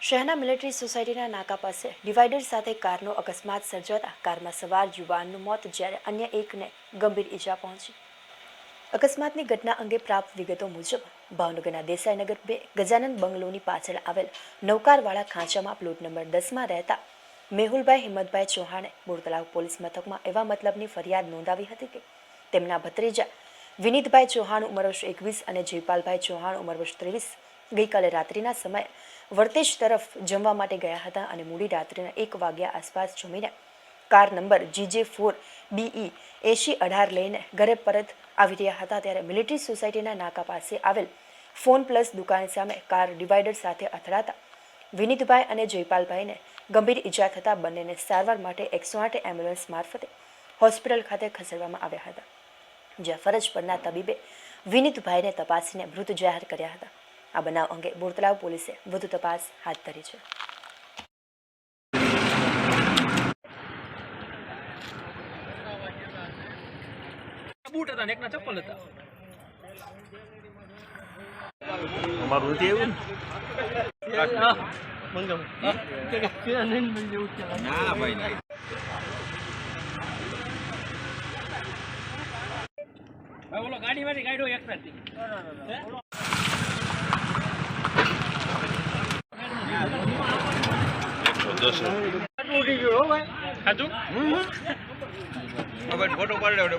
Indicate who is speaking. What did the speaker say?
Speaker 1: શહેરના મિલિટરી સોસાયટીના નાકા પાસે ડિવાઈડર સાથે કારનો અકસ્માત સર્જાતા કારમાં સવાર યુવાનનું મોત જ્યારે અન્ય એકને ગંભીર ઈજા પહોંચી। અકસ્માતની ઘટના અંગે પ્રાપ્ત વિગતો મુજબ ભાવનગરના દેસાઈનગર 2 ગજાનન બંગલોની પાછળ આવેલ નૌકારવાળા ખાંચામાં પ્લોટ નંબર 10માં રહેતા મેહુલભાઈ હિંમતભાઈ ચૌહાણે બોરતળાવ પોલીસ મથકમાં એવા મતલબની ફરિયાદ નોંધાવી હતી કે તેમના ભત્રીજા વિનીતભાઈ ચૌહાણ ઉંમર વર્ષ 21 અને જયપાલભાઈ ચૌહાણ ઉંમર વર્ષ 23 ગઈકાલે રાત્રિના સમયે વર્તેજ તરફ જમવા માટે ગયા હતા અને મોડી રાત્રિના 1 વાગ્યા આસપાસ જમીને કાર નંબર GJ4 BE 8018 લઈને ઘરે પરત આવી રહ્યા હતા ત્યારે મિલિટરી સોસાયટીના નાકા પાસે આવેલ ફોન પ્લસ દુકાન સામે કાર ડિવાઈડર સાથે અથડાતા વિનીતભાઈ અને જયપાલભાઈને ગંભીર ઈજા થતા બંનેને સારવાર માટે 108 એમ્બ્યુલન્સ મારફતે હોસ્પિટલ ખાતે ખસેડવામાં આવ્યા હતા, જ્યાં ફરજ પરના તબીબે વિનીતભાઈને તપાસીને મૃત જાહેર કર્યા હતા। આ બનાવ અંગે બોરતળાવ પોલીસે વધુ તપાસ હાથ ધરી છે।
Speaker 2: બૂટ હતા ને એકના ચપ્પલ હતા।
Speaker 3: અમારું નથી એવું
Speaker 2: ના ભાઈ ના બોલો ગાડીમાંથી કાઢ્યો એક નથી ફોટો પાડે